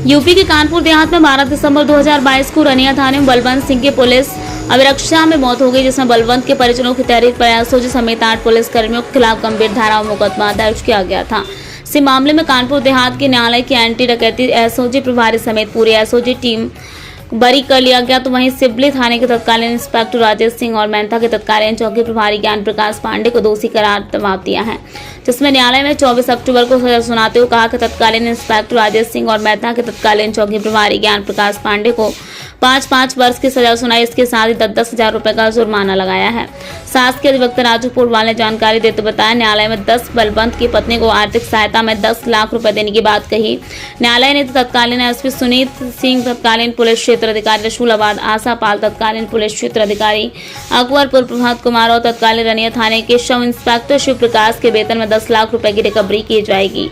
UP के कानपुर देहात में 12 दिसंबर 2022 को रनिया थाने में बलवंत सिंह की पुलिस अभिरक्षा में मौत हो गई, जिसमें बलवंत के परिजनों की तहरीर पर एसओजी समेत 8 पुलिसकर्मियों के खिलाफ गंभीर धाराओं में मुकदमा दर्ज किया गया था। इसी मामले में कानपुर देहात के न्यायालय की एंटी डकैती एसओजी प्रभारी समेत पूरी एसओजी टीम बरी कर लिया गया। तो वहीं सिबली थाने के तत्कालीन इंस्पेक्टर राजेश सिंह और मेहता के तत्कालीन चौकी प्रभारी ज्ञान प्रकाश पांडे को दोषी करार दबाव दिया है, जिसमें न्यायालय में 24 अक्टूबर को सजा सुनाते हुए कहा कि तत्कालीन इंस्पेक्टर राजेश सिंह और मेहता के तत्कालीन चौकी प्रभारी ज्ञान प्रकाश पांडे को 5-5 वर्ष की सजा सुनाई। इसके साथ ही 10-10 हजार रुपए का जुर्माना लगाया है। सास के अधिवक्ता राजू पोडवाल ने जानकारी देते बताया, न्यायालय में 10 बलवंत की पत्नी को आर्थिक सहायता में 10 लाख रुपए देने की बात कही। न्यायालय ने तत्कालीन एसपी सुनीत सिंह, तत्कालीन पुलिस क्षेत्र अधिकारी रसूलाबाद आशा पाल, तत्कालीन पुलिस क्षेत्र अधिकारी अकबरपुर प्रभात कुमार और तत्कालीन रनिया थाने के सब इंस्पेक्टर शिव प्रकाश के वेतन में 10 लाख रुपए की रिकवरी की जाएगी।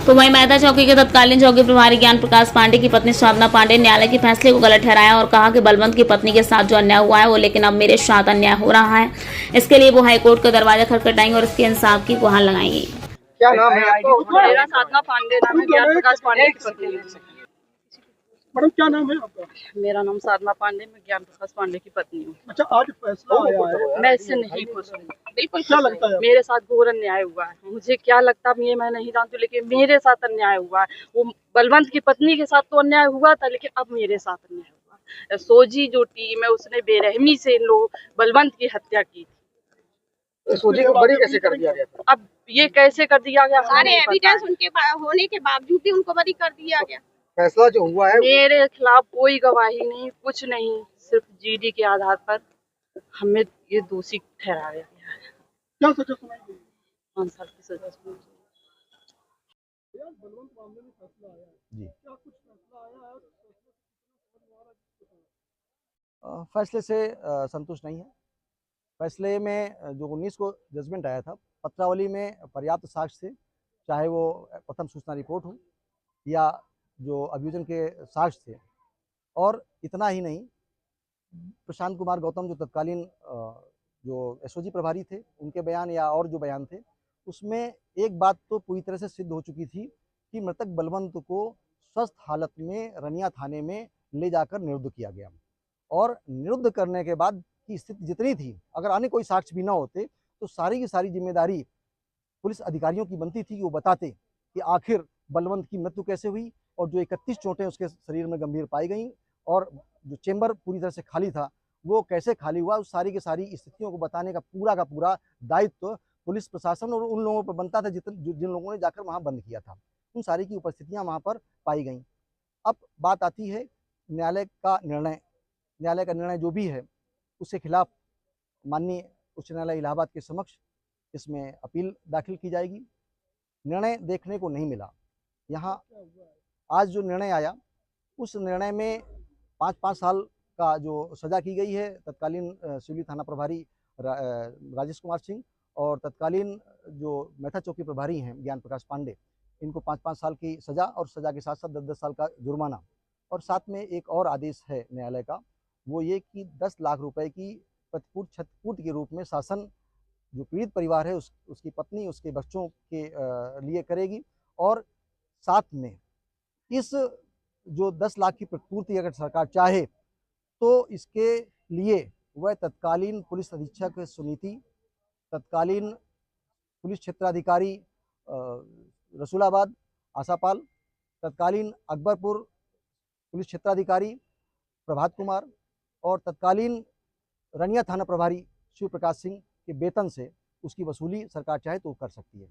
तो वहीं मेहता चौकी के तत्कालीन चौकी प्रभारी ज्ञान प्रकाश पांडे की पत्नी साधना पांडे ने न्यायालय के फैसले को गलत ठहराया और कहा कि बलवंत की पत्नी के साथ जो अन्याय हुआ है वो लेकिन अब मेरे साथ अन्याय हो रहा है। इसके लिए वो हाईकोर्ट का दरवाजा खटखटाएंगे और इसके इंसाफ की गुहार लगाएंगे। क्या नाम है आपका? मेरा साधना पांडे नाम है, ज्ञान प्रकाश पांडे की पत्नी हूँ। मैडम क्या नाम है आपका? मेरा नाम साधना पांडे, मैं ज्ञान प्रकाश पांडे की पत्नी हूँ। अच्छा, आज फैसला आया है, मैं इससे नहीं खुश हूँ, बिल्कुल क्या लगता है? मेरे साथ घोर अन्याय हुआ है। मुझे क्या लगता है ये मैं नहीं जानती, लेकिन मेरे साथ अन्याय हुआ है। वो बलवंत की पत्नी के साथ तो अन्याय हुआ था, लेकिन अब मेरे साथ अन्याय हुआ। सोजी जो टीम है उसने बेरहमी से इन लोग बलवंत की हत्या की थी। सोजी को बरी कैसे कर दिया गया? अब ये कैसे कर दिया गया? सारे एविडेंस उनके होने के बावजूद भी उनको बरी कर दिया गया। फैसला जो हुआ है मेरे खिलाफ कोई गवाही नहीं, कुछ नहीं, सिर्फ जीडी के आधार पर हमें ये दोषी ठहराया गया है। क्या सजा सुनाई गई? 5 साल की सजा सुनाई गई। बलवंत मामले में फैसला आया है जी। क्या कुछ फैसला आया है? फैसले से संतुष्ट नहीं है। फैसले में जो 19 को जजमेंट आया था, पत्रावली में पर्याप्त साक्ष्य थे, चाहे वो प्रथम सूचना रिपोर्ट हो या जो अभियोजन के साक्ष्य थे। और इतना ही नहीं, प्रशांत कुमार गौतम जो तत्कालीन जो एसओजी प्रभारी थे, उनके बयान या और जो बयान थे, उसमें एक बात तो पूरी तरह से सिद्ध हो चुकी थी कि मृतक बलवंत को स्वस्थ हालत में रनिया थाने में ले जाकर निरुद्ध किया गया। और निरुद्ध करने के बाद की स्थिति जितनी थी, अगर अन्य कोई साक्ष्य भी न होते तो सारी की सारी जिम्मेदारी पुलिस अधिकारियों की बनती थी कि वो बताते कि आखिर बलवंत की मृत्यु कैसे हुई और जो 31 चोटें उसके शरीर में गंभीर पाई गई और जो चेंबर पूरी तरह से खाली था वो कैसे खाली हुआ, उस सारी की सारी स्थितियों को बताने का पूरा दायित्व पुलिस प्रशासन और उन लोगों पर बनता था जिन लोगों ने जाकर वहाँ बंद किया था। उन सारी की उपस्थितियाँ वहाँ पर पाई गई। अब बात आती है न्यायालय का निर्णय। न्यायालय का निर्णय जो भी है उसके खिलाफ माननीय उच्च न्यायालय इलाहाबाद के समक्ष इसमें अपील दाखिल की जाएगी। निर्णय देखने को नहीं मिला। यहाँ आज जो निर्णय आया उस निर्णय में 5-5 साल का जो सज़ा की गई है तत्कालीन सिवली थाना प्रभारी राजेश कुमार सिंह और तत्कालीन जो मेहता चौकी प्रभारी हैं ज्ञान प्रकाश पांडे, इनको 5-5 साल की सज़ा और सज़ा के साथ साथ 10-10 साल का जुर्माना। और साथ में एक और आदेश है न्यायालय का, वो ये कि 10 लाख रुपए की क्षतिपूर्ति के रूप में शासन जो पीड़ित परिवार है उसकी पत्नी उसके बच्चों के लिए करेगी। और साथ में इस जो 10 लाख की प्रतिपूर्ति अगर सरकार चाहे तो इसके लिए वह तत्कालीन पुलिस अधीक्षक सुनीति, तत्कालीन पुलिस क्षेत्राधिकारी रसूलाबाद आशापाल, तत्कालीन अकबरपुर पुलिस क्षेत्राधिकारी प्रभात कुमार और तत्कालीन रनिया थाना प्रभारी शिव प्रकाश सिंह के वेतन से उसकी वसूली सरकार चाहे तो कर सकती है।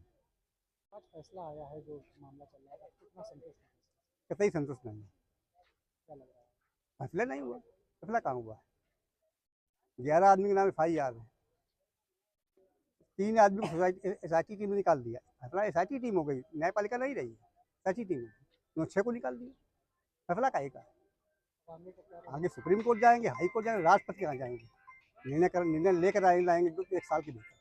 आज फैसला आया है, जो मामला चल रहा है, कितना संतुष्ट है? कतई संतुष्ट नहीं है। क्या लग रहा है? फैसला नहीं हुआ। फैसला कहाँ हुआ? 11 आदमी के नाम FIR है, 3 आदमी को SIT टीम ने निकाल दिया। फैसला SIT टीम हो गई, न्यायपालिका नहीं रही, SIT टीम हो 6 को निकाल दिया। फैसला काहे का? आगे सुप्रीम कोर्ट जाएंगे, हाई कोर्ट जाएंगे, राष्ट्रपति के यहाँ जाएंगे, निर्णय लेकर आएंगे 1 साल के भीतर।